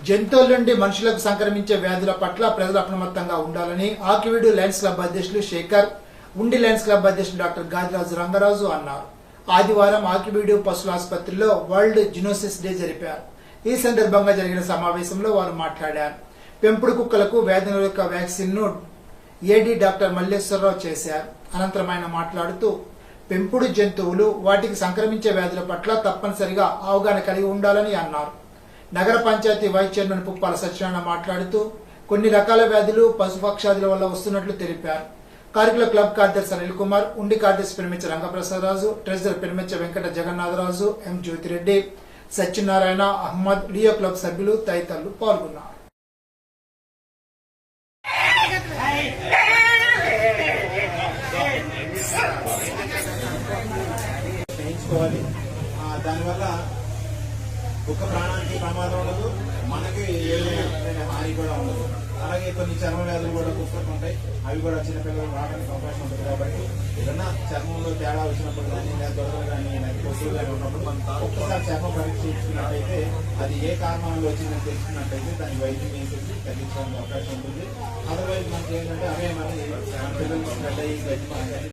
జంతువుల నుండి మనుషులకు సంక్రమించే వ్యాధుల పట్ల ప్రజలు అప్రమత్తంగా ఉండాలని ఆకివీడు లయన్స్ క్లబ్ అధ్యక్షులు శేఖర్, ఉండి లయన్స్ క్లబ్ అధ్యక్షులు డాక్టర్ గాదిరాజు రంగరాజు అన్నారు. ఆదివారం ఆకివీడు పశువుల ఆసుపత్రిలో వరల్డ్ జునోసిస్ డే జరిపారు. ఈ సందర్భంగా జరిగిన సమావేశంలో వారు మాట్లాడారు. పెంపుడు కుక్కలకు వ్యాధి నిరోధక వ్యాక్సిన్ ను ఏడీ డాక్టర్ మల్లేశ్వరరావు చేశారు. అనంతరం ఆయన మాట్లాడుతూ పెంపుడు జంతువులు వాటికి సంక్రమించే వ్యాధుల పట్ల తప్పనిసరిగా అవగాహన కలిగి ఉండాలని అన్నారు. నగర పంచాయతీ వైస్ చైర్మన్ పుప్పాల సత్యనారాయణ మాట్లాడుతూ కొన్ని రకాల వ్యాధులు పశుపక్షాదుల వల్ల వస్తున్నట్లు తెలిపారు. కార్మికుల క్లబ్ కార్యదర్శి అనిల్ కుమార్, ఉండి కార్యదర్శి పెరిమిచ్చ రంగప్రసాదరాజు, ట్రెజరర్ పెరిమిచ్చ వెంకట జగన్నాథరాజు, ఎం జ్యోతిరెడ్డి, సత్యనారాయణ, అహ్మద్, లియో క్లబ్ సభ్యులు తదితరులు పాల్గొన్నారు. దానివల్ల ఒక్క ప్రాణానికి ప్రమాదం ఉండదు, మనకి ఏదైనా హాని కూడా ఉండదు. అలాగే కొన్ని చర్మ వ్యాధులు కూడా పుస్తకం ఉంటాయి, అవి కూడా చిన్నపిల్లలు రావడానికి అవకాశం ఉంటుంది. కాబట్టి ఏదన్నా చర్మంలో తేడా వచ్చినప్పుడు కానీ, లేదా దొరకలు కానీ, లేదా కొట్టులు కానీ ఉన్నప్పుడు మనం ఒక్కసారి చర్మం పరీక్ష చేసుకున్నట్టయితే అది ఏ కారణాలు వచ్చిందని తెలుసుకున్నట్టయితే దాని వైద్యం చేసేసి తగ్గించడానికి అవకాశం ఉంటుంది. అదర్వైజ్ మనకి ఏంటంటే అవే మన పిల్లలు స్ప్రెడ్ అయ్యి